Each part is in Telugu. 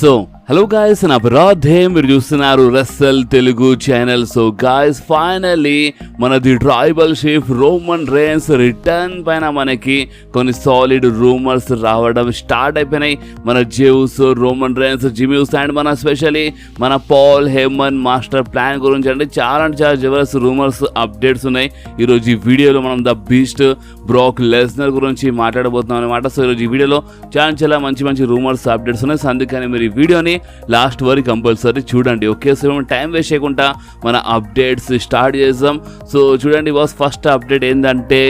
సో హలో గాయస్, నా రాధే, మీరు చూస్తున్నారు wrestle Telugu channel. So guys, finally మనది tribal chief Roman Reigns return పైన మనకి కొన్ని సాలిడ్ రూమర్స్ రావడం స్టార్ట్ అయిపోయినాయి. మన జెవ్స్, రోమన్ రేన్స్, జిమ్యూస్ అండ్ మన స్పెషల్లీ మన పాల్ హేమన్ మాస్టర్ ప్లాన్ గురించి అంటే చాలా జబర్దస్త్ రూమర్స్ అప్డేట్స్ ఉన్నాయి. ఈరోజు ఈ వీడియోలో మనం ద బీస్ట్ బ్రాక్ లెస్నర్ గురించి మాట్లాడబోతున్నాం అనమాట. సో ఈరోజు ఈ వీడియోలో చాలా మంచి రూమర్స్ అప్డేట్స్ ఉన్నాయి. సో అందుకని మీరు ఈ వీడియోని లాస్ట్ వరకు కంపల్సరీ చూడండి. ఓకే, సో టైం వేస్ట్ చేయకుండా మన అప్డేట్స్ స్టార్ట్ చేద్దాం. సో చూడండి బాస్, ఫస్ట్ అప్డేట్ ఏంటంటే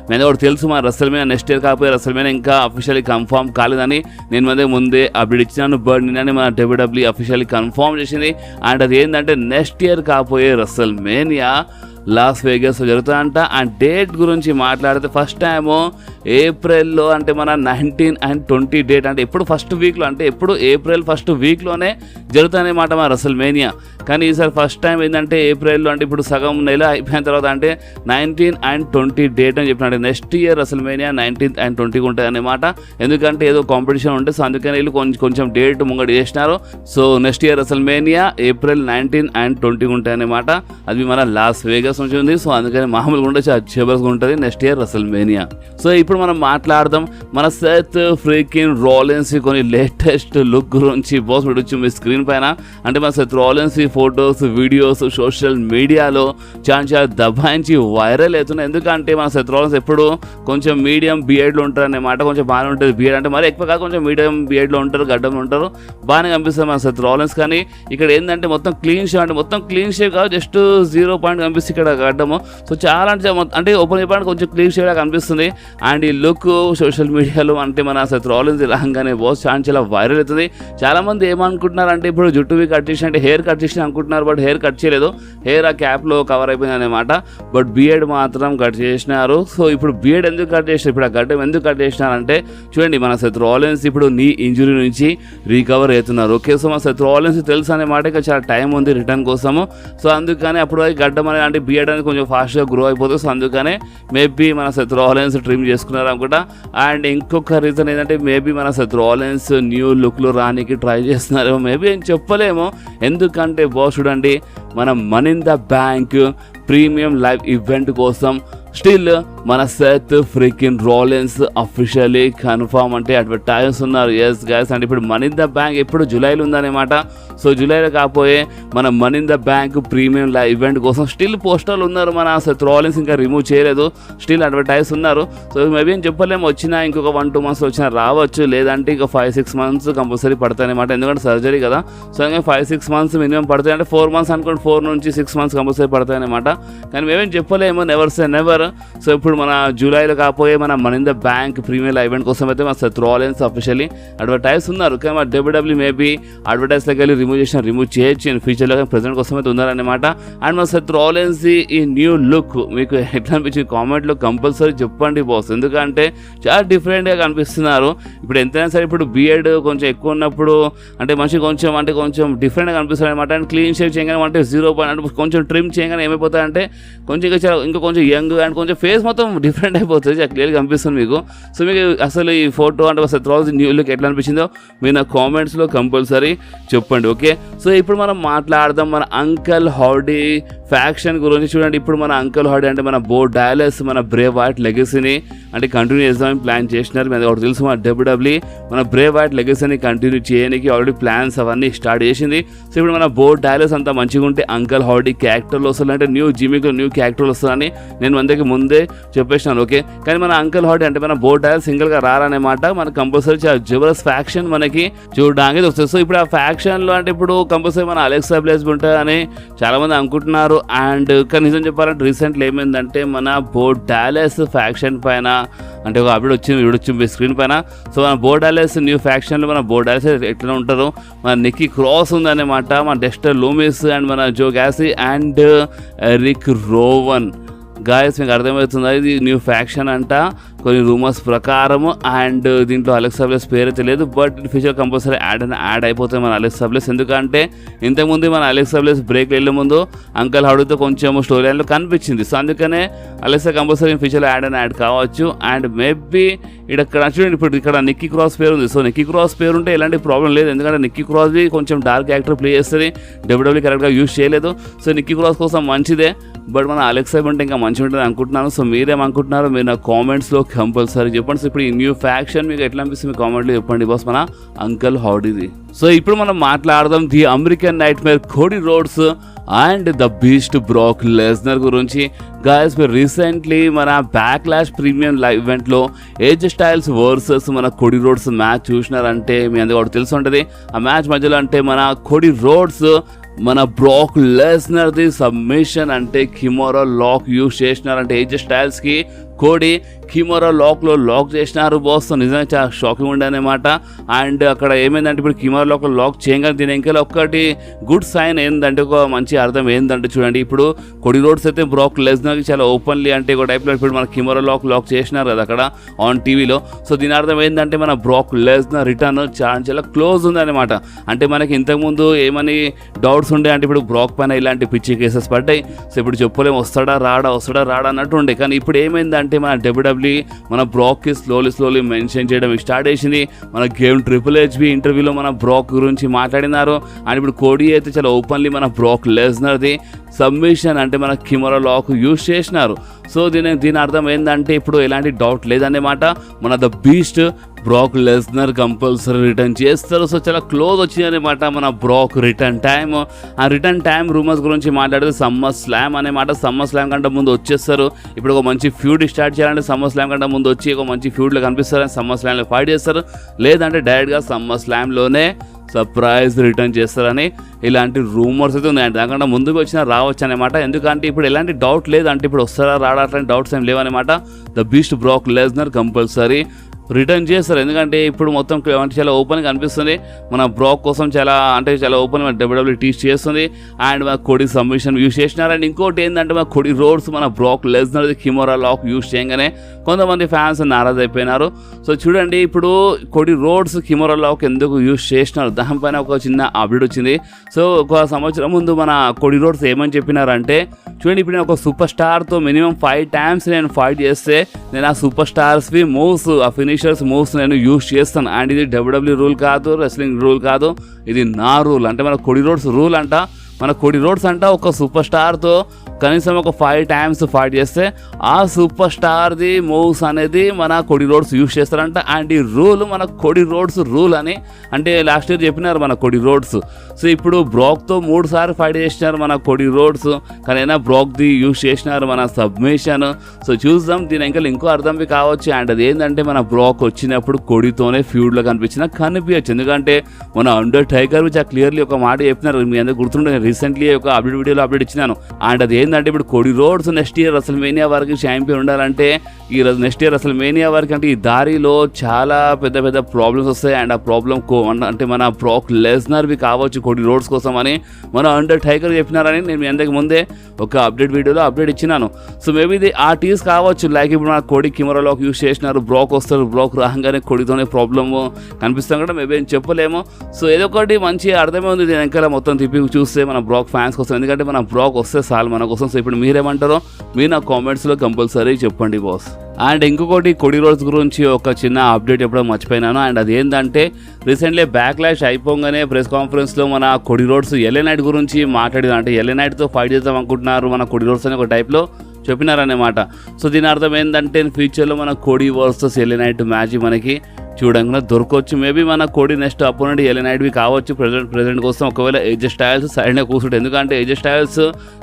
నేను కూడా తెలుసు మన రసల్మేనియా నెక్స్ట్ ఇయర్ కాకపోతే రసల్మేనియా ఇంకా అఫీషియల్లీ కన్ఫర్మ్ కాలేదని నేను ముందే అప్డేట్ ఇచ్చినాను. బట్ నిన్ననే మన WWE అఫీషియల్లీ కన్ఫర్మ్ చేసింది. అండ్ అది ఏంటంటే నెక్స్ట్ ఇయర్ కాకపోయే రసల్మేనియా లాస్ వేగస్ జరుగుతుందంట. అండ్ డేట్ గురించి మాట్లాడితే ఫస్ట్ టైము ఏప్రిల్లో, అంటే మన 19 and 20 డేట్ అంటే ఎప్పుడు ఫస్ట్ వీక్లో, అంటే ఎప్పుడు ఏప్రిల్ ఫస్ట్ వీక్లోనే జరుగుతుందన్నమాట మన రసల్మేనియా. కానీ ఈసారి ఫస్ట్ టైం ఏంటంటే ఏప్రిల్లో, అంటే ఇప్పుడు సగం నెల అయిపోయిన తర్వాత అంటే 19 and 20 డేట్ అని చెప్పినట్టు నెక్స్ట్ ఇయర్ రసల్మేనియా 19 and 20 ఉంటుంది అన్నమాట. ఎందుకంటే ఏదో కాంపిటీషన్ ఉంటుంది. సో అందుకని వీళ్ళు కొంచెం డేట్ ముంగడు చేసినారు. So next year రసల్మేనియా April 19 and 20 ఉంటాయి అన్నమాట. అది మన లాస్ వేగస్ నుంచి ఉంది. సో అందుకని మామూలుగా ఉంటే చాలా జబర్దస్త్ ఉంటుంది నెక్స్ట్ ఇయర్ రసల్మేనియా. సో ఇప్పుడు మనం మాట్లాడదాం మన సెత్ ఫ్రీకిన్ రాలిన్స్ కొన్ని లేటెస్ట్ లుక్ గురించి. బాస్ పెట్టచ్చు మీ స్క్రీన్ పైన. అంటే మన Seth Rollins photos, videos social మీడియాలో చాలా దబాయించి వైరల్ అవుతున్నాయి. ఎందుకంటే మన సెత్ రాలిన్స్ ఎప్పుడు కొంచెం మీడియం బియర్డ్లో ఉంటారు అన్నమాట. కొంచెం బాగానే ఉంటుంది బియర్డ్, అంటే మరి ఎక్కువ కాదు, కొంచెం మీడియం బియర్డ్లో ఉంటారు, గడ్డంలో ఉంటారు, బాగానే కనిపిస్తుంది మన సెత్ రాలిన్స్. కానీ ఇక్కడ ఏంటంటే మొత్తం క్లీన్ షేవ్, అంటే మొత్తం క్లీన్ షేవ్ కాదు, జస్ట్ 0 పాయింట్ కనిపిస్తుంది ఇక్కడ గడ్డము. సో చాలా అంటే ఓపెన్ చెప్పడానికి కొంచెం క్లీన్ షేవ్ కనిపిస్తుంది. అండ్ ఈ లుక్ సోషల్ మీడియాలో అంటే మన సెత్ రాలిన్స్ రాగానే బాస్ చాలా వైరల్ అవుతుంది. చాలా మంది ఏమనుకుంటున్నారు అంటే ఇప్పుడు జుట్టువి కట్ చేసి అంటే హెయిర్ కట్ చేసి అనుకుంటున్నారు. బట్ హెయిర్ కట్ చేయలేదు, హెయిర్ ఆ క్యాప్లో కవర్ అయిపోయింది అనమాట. బట్ బియర్డ్ మాత్రం కట్ చేసినారు. సో ఇప్పుడు బియర్డ్ ఎందుకు కట్ చేసినారు, ఇప్పుడు ఆ గడ్డం ఎందుకు కట్ చేసినారంటే చూడండి, మన సెత్ రాలిన్స్ ఇప్పుడు నీ ఇంజురీ నుంచి రికవర్ అవుతున్నారు. ఓకే, సో మన సెత్ రాలిన్స్ తెలుసు అన్నమాట, ఇక చాలా టైం ఉంది రిటర్న్ కోసము. సో అందుకని అప్పుడు గడ్డం అనేది అంటే బియర్డ్ అనేది కొంచెం ఫాస్ట్గా గ్రో అయిపోతుంది. సో అందుకనే మేబీ మన సెత్ రాలిన్స్ ట్రిమ్ చేసుకున్నారు అనుకుంటా. అండ్ ఇంకొక రీజన్ ఏంటంటే మేబీ మన సెత్ రాలిన్స్ న్యూ లుక్లో రానికి ట్రై చేస్తున్నారేమో, మేబీ ఏం చెప్పలేము. ఎందుకంటే బాస్ చూడండి, మన money in the bank premium live event కోసం స్టిల్ మన Seth freaking Rollins officially confirm అంటే అడ్వర్టైజ్ ఉన్నారు. ఎస్ గైస్, అంటే ఇప్పుడు మనీ ఇన్ ద బ్యాంక్ ఎప్పుడు జూలైలో ఉందన్నమాట. సో జూలైలో కాకపోయే మన money in the bank premium live event కోసం స్టిల్ పోస్టర్లు ఉన్నారు. మన సెత్ రాలిన్స్ ఇంకా రిమూవ్ చేయలేదు, స్టిల్ అడ్వర్టైజ్ ఉన్నారు. సో మేబీ ఏం చెప్పలేము, వచ్చినా ఇంకొక 1-2 months వచ్చినా రావచ్చు, లేదంటే ఇంకా 5-6 months కంపల్సరీ పడతాయి అనమాట. ఎందుకంటే సర్జరీ కదా. సో ఇంకా 5-6 months మినిమం పడతాయి. అంటే 4 months అనుకోండి, 4 నుంచి 6 months కంపల్సరీ పడతాయి అనమాట. కానీ మేమేం చెప్పలేము, నెవర్ సే నెవర్. సో ఇప్పుడు మన జూలైలో కాకపోయే మన money in the bank premium event కోసం అయితే మన సెత్ రాలిన్స్ అఫీషియల్లీ అడ్వర్టైజ్ ఉన్నారు. కానీ మన WWE మేబీ అడ్వర్టైజ్లోకి వెళ్ళి రిమూవ్ చేయొచ్చు ఇన్ ఫ్యూచర్లో, ప్రెజెంట్ కోసం అయితే ఉన్నారనమాట. అండ్ మన సెత్ రాలిన్స్ ఈ న్యూ లుక్ మీకు ఎట్లా అనిపించింది కామెంట్లో కంపల్సరీ చెప్పండి బాస్. ఎందుకంటే చాలా డిఫరెంట్గా కనిపిస్తున్నారు. ఇప్పుడు ఎంతైనా సరే ఇప్పుడు బియర్డ్ కొంచెం ఎక్కువ ఉన్నప్పుడు అంటే మనిషి కొంచెం డిఫరెంట్గా కనిపిస్తుంది అనమాట. అండ్ క్లీన్ షేవ్ చేయగానే అంటే 0 పాయింట్ అంటే కొంచెం ట్రిమ్ చేయగానే ఏమైపోతాయంటే కొంచెం ఇంకా కొంచెం యంగ్ అండ్ కొంచెం ఫేస్ మొత్తం డిఫరెంట్ అయిపోతుంది, క్లియర్గా కనిపిస్తుంది మీకు. సో మీకు అసలు ఈ ఫోటో అంటే సెత్ రాలిన్స్ న్యూ లుక్ ఎట్లా అనిపించిందో మీరు నా కామెంట్స్లో కంపల్సరీ చెప్పండి. ఓకే, సో ఇప్పుడు మనం మాట్లాడదాం మన అంకల్ హౌడీ ఫ్యాక్షన్ గురించి. చూడండి, ఇప్పుడు మన అంకల్ హౌడీ అంటే మన బో డాలస్ మన బ్రేవ్ వైట్ లెగసీని అంటే కంటిన్యూ చేద్దామని ప్లాన్ చేసినారు. మీద ఒకటి తెలుసు, మన WWE మన బ్రేవ్ వైట్ లెగసీని కంటిన్యూ చేయడానికి ఆల్రెడీ ప్లాన్స్ అవన్నీ స్టార్ట్ చేసింది. సో ఇప్పుడు మన బో డాలస్ అంతా మంచిగా ఉంటే అంకల్ హౌడీ క్యారెక్టర్లు వస్తుందంటే న్యూ జిమిక్లో న్యూ క్యారెక్టర్లు వస్తుందని నేను అందరికీ ముందే చెప్పేసినాను. ఓకే, కానీ మన అంకల్ హౌడీ అంటే మన బో డాలస్ సింగిల్గా రారనేమాట. మన కంపల్సరీ చాలా జబర్దస్త్ ఫ్యాక్షన్ మనకి చూడడానికి వస్తుంది. సో ఇప్పుడు ఆ ఫ్యాక్షన్లో అంటే ఇప్పుడు కంపల్సరీ మన అలెక్సా బ్లేస్ ఉంటుందని చాలామంది అనుకుంటున్నారు. అండ్ కానీ నిజం చెప్పాలంటే రీసెంట్లీ ఏమైందంటే మన బో డాలస్ ఫ్యాక్షన్ పైన అంటే ఒక అప్డేట్ వచ్చింది స్క్రీన్ పైన. సో మన బో డాలస్ న్యూ ఫ్యాక్షన్లో మన బో డాలస్ ఎట్లా ఉంటారు, మన నిక్కీ క్రాస్ ఉందన్నమాట, మన డెక్స్టర్ లూమిస్ అండ్ మన Joe Gacy and Erick Rowan. Guys మీకు అర్థమవుతుందా, ఇది న్యూ ఫ్యాక్షన్ అంట. కొన్ని రూమర్స్ ప్రకారం. అండ్ దీంట్లో అలెక్సా బ్లెస్ పేరు అయితే లేదు, బట్ ఫ్యూచర్ కంపల్సరీ యాడ్ అయిపోతుంది మన అలెక్సా బ్లెస్. ఎందుకంటే ఇంతకుముందు మన అలెక్సా బ్లెస్ బ్రేక్ వెళ్ళే ముందు అంకల్ హౌడీతో కొంచెం స్టోరీ లైన్లో కనిపించింది. సో అందుకనే అలెక్సా కంపల్సరీ ఫ్యూచర్లో యాడ్ కావచ్చు. అండ్ మేబీ ఇక్కడ చూడండి, ఇప్పుడు ఇక్కడ నిక్కీ క్రాస్ పేరు ఉంది. సో నిక్కీ క్రాస్ పేరు ఉంటే ఎలాంటి ప్రాబ్లం లేదు, ఎందుకంటే నిక్కీ క్రాస్ది కొంచెం డార్క్ యాక్టర్ ప్లే చేస్తుంది, డబ్ల్యూడబ్ల్యూ కరెక్ట్గా యూజ్ చేయలేదు. సో నిక్కీ క్రాస్ కోసం మంచిదే, బట్ మన అలెక్సా ఉంటే ఇంకా మంచిగా ఉంటుంది అనుకుంటున్నాను. సో మీరేమనుకుంటున్నారు మీరు నా కామెంట్స్లో కంపల్సరీ చెప్పండి. సో ఇప్పుడు ఈ న్యూ ఫ్యాక్షన్ మీకు ఎట్లా అనిపిస్తుంది మీ కామెంట్లో చెప్పండి బాస్ మన అంకల్ హౌడీది. సో ఇప్పుడు మనం మాట్లాడదాం the American nightmare Cody Rhodes and the beast Brock Lesnar గురించి. గాయస్ మీరు రీసెంట్లీ మన బ్యాక్లాష్ ప్రీమియం లైవ్ ఈవెంట్లో ఏజ్ స్టైల్స్ వర్సెస్ మన కోడీ రోడ్స్ మ్యాచ్ చూసినారంటే మీ అందరూ కూడా తెలిసి ఉంటుంది. ఆ మ్యాచ్ మధ్యలో అంటే మన కోడీ రోడ్స్ మన బ్రాక్ లెస్నర్ది సబ్మిషన్ అంటే కిమోరా లాక్ యూజ్ చేసినారంటే ఏజ్ స్టైల్స్కి కోడి కిమోరా లాక్లో లాక్ చేసినారు బాస్. నిజంగా చాలా షాకింగ్ ఉండే అనమాట. అండ్ అక్కడ ఏమైందంటే ఇప్పుడు కిమోరా లాక్లో లాక్ చేయగానే దీని ఇంకా ఒకటి గుడ్ సైన్ ఏంటంటే ఒక మంచి అర్థం ఏంటంటే చూడండి, ఇప్పుడు కోడీ రోడ్స్ అయితే బ్రాక్ లెస్నర్కి చాలా ఓపెన్లీ అంటే ఒక టైప్లో ఇప్పుడు మన కిమోరా లాక్ చేసినారు కదా అక్కడ ఆన్ టీవీలో. సో దీని అర్థం ఏంటంటే మన బ్రాక్ లెస్నర్ రిటర్న్ చాలా క్లోజ్ ఉందన్నమాట. అంటే మనకి ఇంతకుముందు ఏమని డౌట్స్ ఉండే అంటే ఇప్పుడు బ్రాక్ పైన ఇలాంటి పిచ్చి కేసెస్ పడ్డాయి. సో ఇప్పుడు చెప్పలేము వస్తాడా రాడా అన్నట్టు ఉండే. కానీ ఇప్పుడు ఏమైందంటే మన డబ్ల్యూడబ్ల్యూ మన బ్రాక్కి స్లోలీ మెన్షన్ చేయడం స్టార్ట్ చేసింది. మన గేమ్ ట్రిపుల్ హెచ్బి ఇంటర్వ్యూలో మన బ్రాక్ గురించి మాట్లాడినారు. అండ్ ఇప్పుడు కోడీ అయితే చాలా ఓపెన్లీ మన బ్రాక్ లెస్నర్ది సబ్మిషన్ అంటే మన కిమోరా లాక్ యూజ్ చేసినారు. సో దీని అర్థం ఏంటంటే ఇప్పుడు ఎలాంటి డౌట్ లేదన్నమాట, మన the beast Brock Lesnar compulsory return చేస్తారు. సో చాలా క్లోజ్ వచ్చిందనమాట మన బ్రాక్ రిటర్న్ టైం. ఆ రిటర్న్ టైం రూమర్స్ గురించి మాట్లాడితే సమ్మర్ స్లామ్ అనమాట. సమ్మర్ స్లామ్ కంటే ముందు వచ్చేస్తారు. ఇప్పుడు ఒక మంచి ఫ్యూడ్ స్టార్ట్ చేయాలంటే సమ్మర్ స్లామ్ కంటే ముందు వచ్చి ఒక మంచి ఫ్యూడ్లో కనిపిస్తారని సమ్మర్ స్లామ్లో ఫైట్ చేస్తారు, లేదంటే డైరెక్ట్గా సమ్మర్ స్లామ్లోనే సర్ప్రైజ్ రిటర్న్ చేస్తారని ఇలాంటి రూమర్స్ అయితే ఉన్నాయండి. దానికంటే ముందుకు వచ్చినా రావచ్చు అనమాట. ఎందుకంటే ఇప్పుడు ఎలాంటి డౌట్ లేదు, అంటే ఇప్పుడు వస్తారా రాడా అట్లాంటి డౌట్స్ ఏం లేవన్నమాట. The beast Brock Lesnar compulsory return చేస్తారు. ఎందుకంటే ఇప్పుడు మొత్తం చాలా ఓపెన్గా అనిపిస్తుంది మన బ్రాక్ కోసం, చాలా ఓపెన్ డబ్ల్యూడబ్ల్యూ టీచ్ చేస్తుంది. అండ్ మన కోడీ సబ్మిషన్ యూజ్ చేసినారు. అండ్ ఇంకోటి ఏంటంటే మన కోడీ రోడ్స్ మన Brock Lesnar Kimora lock use చేయగానే కొంతమంది ఫ్యాన్స్ నారాజ్ అయిపోయినారు. సో చూడండి ఇప్పుడు కోడీ రోడ్స్ కిమోరా లాక్ ఎందుకు యూజ్ చేసినారు దానిపైన ఒక చిన్న అప్డేట్ వచ్చింది. సో ఒక సంవత్సరం ముందు మన కోడీ రోడ్స్ ఏమని చెప్పినారంటే చూడండి, ఇప్పుడు నేను ఒక సూపర్ స్టార్తో మినిమం 5 times నేను ఫైట్ చేస్తే నేను ఆ సూపర్ స్టార్స్వి మూవ్స్ ఆ ఫినిషర్స్ మూవ్స్ నేను యూజ్ చేస్తాను. అండ్ ఇది డబ్ల్యూడబ్ల్యూ రూల్ కాదు, రెస్లింగ్ రూల్ కాదు, ఇది నా రూల్. అంటే మన కోడీ రోడ్స్ రూల్ అంట. మన కోడీ రోడ్స్ అంట ఒక సూపర్ స్టార్తో కనీసం ఒక 5 times ఫైట్ చేస్తే ఆ సూపర్ స్టార్ది మూవ్స్ అనేది మన కోడీ రోడ్స్ యూజ్ చేస్తారంట. అండ్ ఈ రూల్ మన కోడీ రోడ్స్ రూల్ అని అంటే లాస్ట్ ఇయర్ చెప్పినారు మన కోడీ రోడ్స్. సో ఇప్పుడు బ్రాక్తో 3 సార్లు ఫైట్ చేసినారు మన కోడీ రోడ్స్, కానీ అయినా బ్రాక్ది యూజ్ చేసినారు మన సబ్మిషన్. సో చూద్దాం దీని ఇంకా ఇంకో అర్థంవి కావచ్చు. అండ్ అది ఏంటంటే మన బ్రాక్ వచ్చినప్పుడు కోడీతోనే ఫ్యూడ్లో కనిపించచ్చు. ఎందుకంటే మన అండర్ టైగర్ చాలా క్లియర్లీ ఒక మాట చెప్పినారు, మీ అందరూ గుర్తుండే రీసెంట్లీ ఒక వీడియోలో అప్డేట్ ఇచ్చినాను. అండ్ అది ఏంటంటే ఇప్పుడు కోడీ రోడ్స్ నెక్స్ట్ ఇయర్ రెస్ల్మేనియా వరకు ఛాంపియన్ ఉండాలంటే ఈ నెక్స్ట్ ఇయర్ రెస్ల్మేనియా వరకు అంటే ఈ దారిలో చాలా పెద్ద ప్రాబ్లమ్స్ వస్తాయి. అండ్ ఆ ప్రాబ్లం అంటే మన బ్రాక్ లెస్నర్వి కావచ్చు కోడీ రోడ్స్ కోసం అని మన అండర్ టైగర్ చెప్పినారని నేను మీ అందరికి ముందే ఒక వీడియోలో అప్డేట్ ఇచ్చినాను. సో మేబీ ఇది ఆ టీస్ కావచ్చు. లైక్ ఇప్పుడు మన కోడీ కిమోరా లాక్ యూజ్ చేసినారు, బ్రాక్ వస్తారు, బ్రాక్ రాగానే కోడీతోనే ప్రాబ్లమ్ కనిపిస్తాం కూడా మేబీ ఏం చెప్పలేము. సో ఏదో ఒకటి మంచి అర్థమే ఉంది దీని వెనకాల మొత్తం తిప్పి చూస్తే మన బ్రాక్ ఫ్యాన్స్ కోసం. ఎందుకంటే మన బ్రాక్ వస్తే చాలు మన కోసం. సో ఇప్పుడు మీరేమంటారో మీరు నా కామెంట్స్లో కంపల్సరీ చెప్పండి బాస్. అండ్ ఇంకొకటి కోడీ రోడ్స్ గురించి ఒక చిన్న అప్డేట్ ఎప్పుడో మర్చిపోయినాను. అండ్ అది ఏంటంటే రీసెంట్లీ బ్యాక్లాష్ అయిపోగానే ప్రెస్ కాన్ఫరెన్స్లో మన కోడీ రోడ్స్ ఎల్ఏ నైట్ గురించి మాట్లాడిన అంటే ఎల్ఏ నైట్తో ఫైట్ చేద్దాం అనుకుంటున్నారు మన కోడీ రోడ్స్ అని ఒక టైప్లో చెప్పినారన్నమాట. సో దీని అర్థం ఏంటంటే ఫ్యూచర్లో మన Cody versus LA Knight match మనకి చూడంగా దొరకవచ్చు. మేబీ మన కోడీ నెక్స్ట్ అపోనెంట్ ఎల్ఏ నైట్వి కావచ్చు ప్రెజెంట్ కోసం. ఒకవేళ ఏజే స్టైల్స్ సైడ్నే కూర్చుంటే, ఎందుకంటే ఏజే స్టైల్స్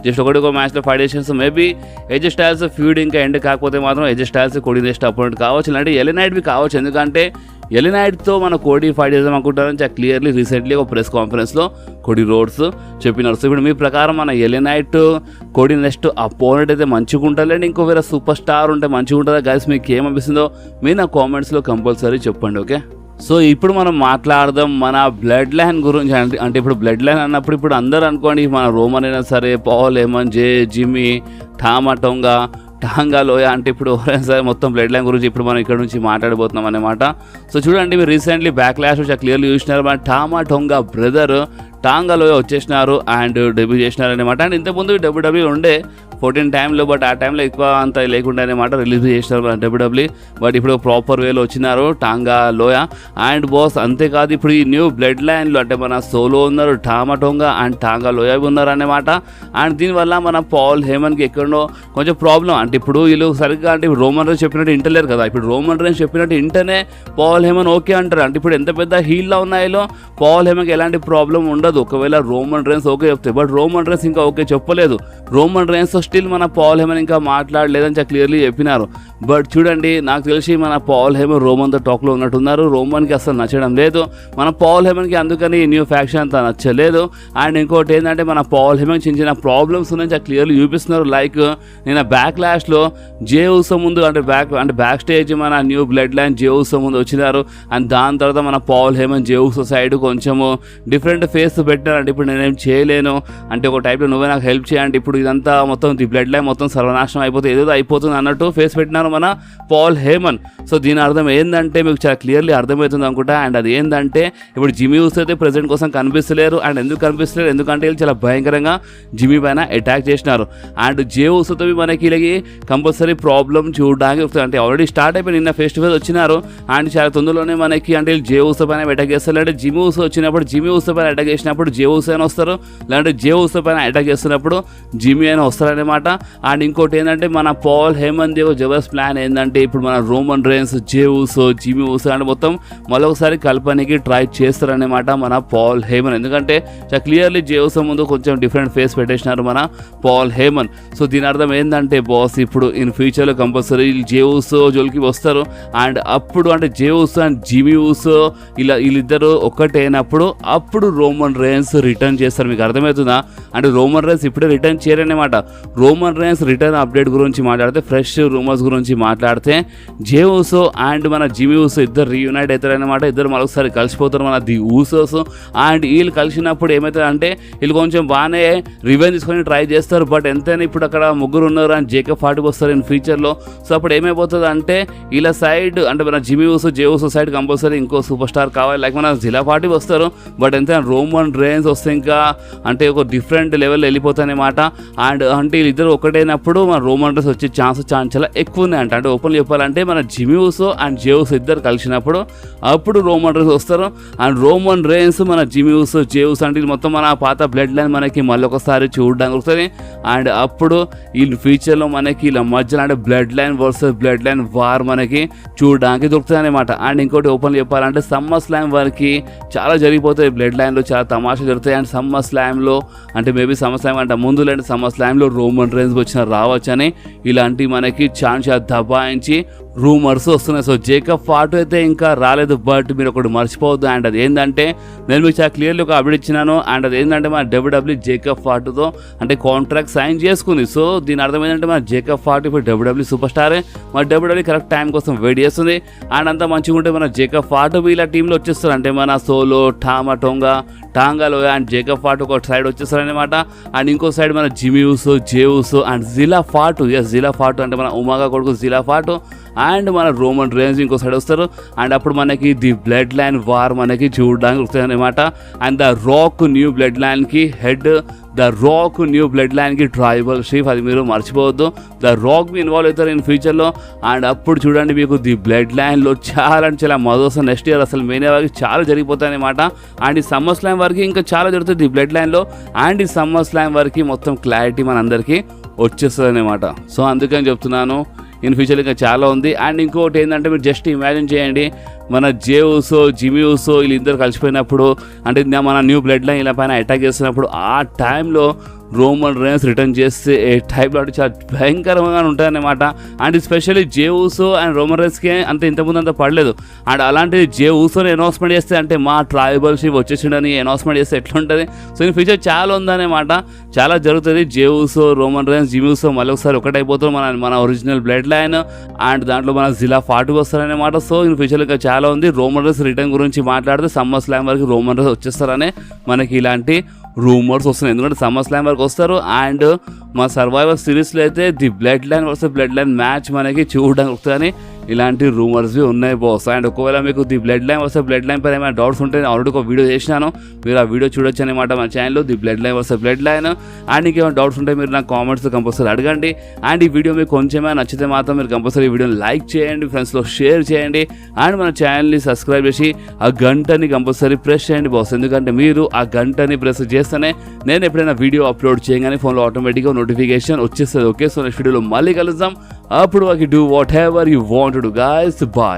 జస్ట్ ఒక మ్యాచ్లో ఫైట్ చేసేసి మేబీ ఏజే స్టైల్స్ ఫ్యూడ్ ఇంకా ఎండ్ కాకపోతే మాత్రం ఏజే స్టైల్స్ కోడీ నెక్స్ట్ అపోనెంట్ కావచ్చు, ఇలాంటి ఎల్ఏ నైట్వి కావచ్చు. ఎందుకంటే ఎల్ఏ నైట్తో మన కోడీ ఫైట్ చేద్దాం అనుకుంటారని చాలా క్లియర్లీ రీసెంట్లీ ఒక ప్రెస్ కాన్ఫరెన్స్లో కోడీ రోడ్స్ చెప్పినారు. సో ఇప్పుడు మీ ప్రకారం మన LA Knight Cody next opponent అయితే మంచిగా ఉంటుందండి, ఇంకో వేరే సూపర్ స్టార్ ఉంటే మంచిగా ఉంటుందా గైస్? మీకు ఏమనిపిస్తుందో మీరు నా కామెంట్స్లో కంపల్సరీ చెప్పండి. ఓకే, సో ఇప్పుడు మనం మాట్లాడదాం మన బ్లడ్ లైన్ గురించి. అంటే ఇప్పుడు బ్లడ్ లైన్ అన్నప్పుడు ఇప్పుడు అందరూ అనుకోండి మన రోమన్ అయినా సరే, Paul, Heyman, Jimmy, Tama Tonga, Tanga Loa అంటే ఇప్పుడు ఎవరైనా సరే మొత్తం బ్లడ్ లైన్ గురించి ఇప్పుడు మనం ఇక్కడ నుంచి మాట్లాడబోతున్నాం అన్నమాట. సో చూడండి, మీరు రీసెంట్లీ బ్యాక్లాష్ వచ్చి క్లియర్లీ చూసినారు. మన టామా టొంగా బ్రదర్ టాంగా లోయ వచ్చేసినారు అండ్ డెబ్యూ చేసినారు అనమాట. అండ్ ఇంతకుముందు డబ్ల్యూడబ్ల్యూ ఉండే 14 టైంలో, బట్ ఆ టైంలో ఎక్కువ అంత లేకుండా అనమాట రిలీజ్ చేసినారు మన డబ్ల్యూడబ్ల్యూ. బట్ ఇప్పుడు ప్రాపర్ వేలో వచ్చినారు టాంగా లోయ అండ్ బాస్. అంతేకాదు ఇప్పుడు ఈ న్యూ బ్లడ్ లైన్లో అంటే మన సోలో ఉన్నారు, టామా టొంగా అండ్ టాంగా లోయ ఉన్నారు అన్నమాట. అండ్ దీనివల్ల మన పాల్ హేమన్కి ఎక్కడో కొంచెం ప్రాబ్లం. అంటే ఇప్పుడు వీళ్ళు సరిగ్గా అంటే రోమన్ రేన్స్ చెప్పినట్టు ఇంటలేరు కదా. ఇప్పుడు రోమన్ రేన్స్ చెప్పినట్టు ఇంటనే పాల్ హేమన్ ఓకే అంటారు. అంటే ఇప్పుడు ఎంత పెద్ద హీల్లో ఉన్నాయో పాల్ హేమన్కి ఎలాంటి ప్రాబ్లం ఉండదు ఒకవేళ రోమన్ రేన్స్ ఓకే చెప్తే. బట్ రోమన్ రేన్స్ ఇంకా ఓకే చెప్పలేదు. రోమన్ రేన్స్ స్టిల్ మన పాల్ హేమన్ ఇంకా మాట్లాడలేదని క్లియర్లీ చెప్పినారు. బట్ చూడండి, నాకు తెలిసి మన పాల్ హేమన్ రోమన్తో టాక్లో ఉన్నట్టున్నారు. రోమన్కి అసలు నచ్చడం లేదు, మన పాల్ హేమన్కి అందుకని న్యూ ఫ్యాక్షన్ అంతా నచ్చలేదు. అండ్ ఇంకోటి ఏంటంటే మన పాల్ హేమన్ చిన్న చిన్న ప్రాబ్లమ్స్ ఉన్నాయి క్లియర్లీ చూపిస్తున్నారు. లైక్ నేను బ్యాక్ లాష్లో జే ఉసో ముందు అంటే బ్యాక్ స్టేజ్ మన న్యూ బ్లడ్ లైన్ జే ఉసో ముందు వచ్చినారు. అండ్ దాని తర్వాత మన పాల్ హేమన్ జే ఉసో సైడ్ కొంచెము డిఫరెంట్ ఫేస్ పెట్టారంటే ఇప్పుడు నేనేం చేయలేను అంటే ఒక టైప్లో నువ్వే నాకు హెల్ప్ చేయండి, ఇప్పుడు ఇదంతా మొత్తం ది బ్లడ్ లైన్ మొత్తం సర్వనాశనం అయిపోతుంది, ఏదో అయిపోతుంది అన్నట్టు ఫేస్ పెట్టినారు మన పాల్ హేమన్. సో దీని అర్థం ఏంటంటే మీకు చాలా క్లియర్లీ అర్థమవుతుంది అనుకుంటా. అండ్ అది ఏంటంటే ఇప్పుడు జిమ్మీ ఉసో అయితే ప్రెజెంట్ కోసం కనిపిస్తలేరు. అండ్ ఎందుకు కనిపిస్తలేరు, ఎందుకంటే వీళ్ళు చాలా భయంకరంగా జిమ్మీ పైన అటాక్ చేసినారు. అండ్ జే ఉసోతో మనకి వీళ్ళకి కంపల్సరీ ప్రాబ్లం చూడడానికి అంటే ఆల్రెడీ స్టార్ట్ అయిపోయి నిన్న ఫేస్ టు ఫేస్ వచ్చినారు. అండ్ చాలా తొందరలోనే మనకి అంటే జే ఉసో పైన అటాక్ చేస్తారు. అంటే జిమ్మీ ఉసో వచ్చినప్పుడు జిమ్మీ ఉసో పైన అటాక్ చేసినప్పుడు జే ఉసో అయినా వస్తారు, లేదంటే జే ఉసో పైన అటాక్ చేస్తున్నప్పుడు జిమ్మీ అయినా వస్తారనమాట. అండ్ ఇంకోటి ఏంటంటే మన పాల్ హేమన్ ది జబర్దస్త్ ప్లాన్ ఏంటంటే ఇప్పుడు మన Roman Reigns Jey Uso Jimmy Uso అంటే మొత్తం మరొకసారి కలపడానికి ట్రై చేస్తారనమాట మన పాల్ హేమన్. ఎందుకంటే క్లియర్లీ జే ఉసో ముందు కొంచెం డిఫరెంట్ ఫేస్ పెట్టేసినారు మన పాల్ హేమన్. సో దీని అర్థం ఏంటంటే బాస్ ఇప్పుడు ఇన్ ఫ్యూచర్లో కంపల్సరీ జే ఉసో జోలికి వస్తారు. అండ్ అప్పుడు అంటే జే ఉసో అండ్ జిమ్మీ ఉసో వీళ్ళిద్దరు ఒక్కటైనప్పుడు అప్పుడు రోమన్ రేన్స్ రిటర్న్ చేస్తారు. మీకు అర్థమవుతుందా? అంటే రోమన్ రేన్స్ ఇప్పుడే రిటర్న్ చేయరన్నమాట. రోమన్ రేన్స్ రిటర్న్ అప్డేట్ గురించి మాట్లాడితే, ఫ్రెష్ రూమర్స్ గురించి మాట్లాడితే జే ఉసో అండ్ మన జిమ్మీ ఉసో ఇద్దరు రీయునైట్ అవుతారనమాట. ఇద్దరు మరొకసారి కలిసిపోతారు మన ది ఊసోస్. అండ్ వీళ్ళు కలిసినప్పుడు ఏమవుతుంది అంటే వీళ్ళు కొంచెం బాగానే రివెంజ్ తీసుకొని ట్రై చేస్తారు. బట్ ఎంతైనా ఇప్పుడు అక్కడ ముగ్గురు ఉన్నారు అండ్ జేకబ్ ఫార్టీకి వస్తారు ఇన్ ఫ్యూచర్లో. సో అప్పుడు ఏమైపోతుంది అంటే వీళ్ళ సైడ్ అంటే మన Jimmy Uso Jey ఉసో side compulsory ఇంకో సూపర్ స్టార్ కావాలి, లైక్ మన జిలా ఫార్టీ వస్తారు. బట్ ఎంతైనా రోమన్ రేన్స్ వస్తే ఇంకా అంటే ఒక డిఫరెంట్ లెవెల్ వెళ్ళిపోతాయన్నమాట. అండ్ అంటే వీళ్ళిద్దరు ఒకటైనప్పుడు మన రోమన్ రేన్స్ వచ్చే ఛాన్స్ చాలా ఎక్కువ ఉన్నాయి అంటే ఓపెన్ చెప్పాలంటే మన జిమ్మీ ఉసో అండ్ జే ఉసో ఇద్దరు కలిసినప్పుడు అప్పుడు రోమన్ రేన్స్ వస్తారు. అండ్ రోమన్ రేన్స్ మన జిమ్మీ ఉసో జే ఉసో అంటే మొత్తం మన పాత బ్లడ్ లైన్ మనకి మళ్ళీ ఒకసారి చూడడానికి వస్తుంది. అండ్ అప్పుడు ఈ ఫ్యూచర్లో మనకి ఇలా మధ్యలో అంటే blood line versus blood line war మనకి చూడడానికి దొరుకుతుంది అనమాట. అండ్ ఇంకోటి ఓపెన్ చెప్పాలంటే సమ్మర్ స్లామ్ వరకు చాలా జరిగిపోతాయి బ్లడ్ లైన్లో, చాలా తమాషా జరుగుతాయి. అండ్ సమ్మర్ స్లామ్లో అంటే మేబీ సమ్మర్ స్లామ్ అంటే ముందు లేని సమ్మర్ స్లామ్లో రోమన్ రేన్స్ వచ్చిన రావచ్చని ఇలాంటి మనకి ఛాన్స్ దబాయించి రూమర్స్ వస్తున్నాయి. సో జేకబ్ ఫార్టీ అయితే ఇంకా రాలేదు, బట్ మీరు ఒకటి మర్చిపోవద్దు. అండ్ అది ఏంటంటే నేను మీకు చాలా క్లియర్లీ ఒక అప్డేట్ ఇచ్చినాను. అండ్ అది ఏంటంటే మన డబ్ల్యూడబ్ల్యూ జేకబ్ ఫార్టీతో అంటే కాంట్రాక్ట్ సైన్ చేసుకుంది. సో దీని అర్థం ఏంటంటే మన జేకబ్ ఫార్టీ ఇప్పుడు డబ్ల్యూడబ్ల్యూ సూపర్ స్టారే, మన డబ్ల్యూడబ్ల్యూ కరెక్ట్ టైం కోసం వెయిట్ చేస్తుంది. అండ్ అంతా మంచిగా ఉంటే మన జేకబ్ ఫార్టీ వీళ్ళ టీంలో వచ్చేస్తారు. అంటే మన solo Tama Tonga Loa and Jacob Fatu ఒక సైడ్ వచ్చేస్తారు అనమాట. అండ్ ఇంకో సైడ్ మన Jimmy Uso Jey Uso and Zilla Fatu Zilla Fatu అంటే మన ఉమాగా కొడుకు జిలా ఫార్టీ అండ్ మన రోమన్ రేన్స్ ఇంకో సైడ్ వస్తారు. అండ్ అప్పుడు మనకి ది బ్లడ్ లైన్ వార్ మనకి చూడడానికి వస్తుంది అనమాట. అండ్ ద రాక్ న్యూ బ్లడ్ లైన్కి హెడ్, ద రాక్ న్యూ బ్లడ్ లైన్కి ట్రైబల్ చీఫ్, అది మీరు మర్చిపోవద్దు. ద రాక్ మీ ఇన్వాల్వ్ అవుతారు ఇన్ ఫ్యూచర్లో. అండ్ అప్పుడు చూడండి మీకు ది బ్లడ్ లైన్లో చాలా అంటే చాలా మజోసం నెక్స్ట్ ఇయర్ అసలు మెయిన్ వరకు చాలా జరిగిపోతాయి అనమాట. అండ్ ఈ సమ్మర్ స్లామ్ వరకు ఇంకా చాలా జరుగుతుంది ది బ్లడ్ లైన్లో. అండ్ ఈ సమ్మర్ స్లామ్ వరకు మొత్తం క్లారిటీ మనందరికీ వచ్చేస్తుంది అనమాట. సో అందుకని చెప్తున్నాను ఇన్ ఫ్యూచర్ ఇంకా చాలా ఉంది. అండ్ ఇంకోటి ఏంటంటే మీరు జస్ట్ ఇమాజిన్ చేయండి, మన జే ఉసో జిమ్మీ ఉసో వీళ్ళిద్దరు కలిసిపోయినప్పుడు అంటే మన న్యూ బ్లడ్ లైన్ ఇలా పైన అటాక్ చేస్తున్నప్పుడు ఆ టైంలో రోమన్ రేన్స్ రిటర్న్ చేస్తే ఏ టైప్లో అంటే చాలా భయంకరంగా ఉంటాయన్నమాట. And specially Jey Uso and Roman రేన్స్కి అంత ఇంతకుముందు అంత పడలేదు. అండ్ అలాంటిది జే ఉసోని అనౌన్స్మెంట్ చేస్తే అంటే మా ట్రైబల్ షిప్ వచ్చేసిండని అనౌన్స్మెంట్ చేస్తే ఎట్లుంటుంది. సో ఈ ఫ్యూచర్ చాలా ఉందన్నమాట, చాలా జరుగుతుంది. జే ఉసో రోమన్ రేన్స్ జిమ్మీ ఉసో మళ్ళీ ఒకసారి ఒకటైపోతారు మన ఒరిజినల్ బ్లడ్ లైన్. అండ్ దాంట్లో మన జిలా ఫార్టీ వస్తారనమాట. సో ఈ ఫ్యూచర్ ఇంకా చాలా ఉంది. రోమన్ రేన్స్ రిటర్న్ గురించి మాట్లాడితే సమ్మర్ స్లామ్ వరకు రోమన్ రేన్స్ వచ్చేస్తారనే మనకి ఇలాంటి రూమర్స్ వస్తున్నాయి, ఎందుకంటే సమ్మర్ స్లామ్ వరకు వస్తారు. అండ్ మా సర్వైవర్ సిరీస్లో అయితే the blood line versus blood line match మనకి చూడడానికి వస్తుందని ఇలాంటి రూమర్స్ ఉన్నాయి బాస్. అండ్ ఒకవేళ మీకు the blood line versus blood line పైన ఏమైనా డౌట్స్ ఉంటే నేను ఆల్రెడీ ఒక వీడియో చేసినాను, మీరు ఆ వీడియో చూడొచ్చు అనమాట మన ఛానల్లో, the blood line versus blood line. And ఇంకేమైనా డౌట్స్ ఉంటే మీరు నాకు కామెంట్స్ కంపల్సరీ అడగండి. అండ్ ఈ వీడియో మీకు కొంచెమే నచ్చితే మాత్రం మీరు కంపల్సరీ ఈ వీడియోని లైక్ చేయండి, ఫ్రెండ్స్లో షేర్ చేయండి. అండ్ మన ఛానల్ని సబ్స్క్రైబ్ చేసి ఆ గంటని కంపల్సరీ ప్రెస్ చేయండి బాస్, ఎందుకంటే మీరు ఆ గంటని ప్రెస్ చేస్తేనే నేను ఎప్పుడైనా వీడియో అప్లోడ్ చేయగానే ఫోన్లో ఆటోమేటిక్గా నోటిఫికేషన్ వచ్చేస్తుంది. ఓకే, సో నెక్స్ట్ వీడియోలో మళ్ళీ కలుద్దాం. అప్పుడు do whatever you want to do guys. Bye.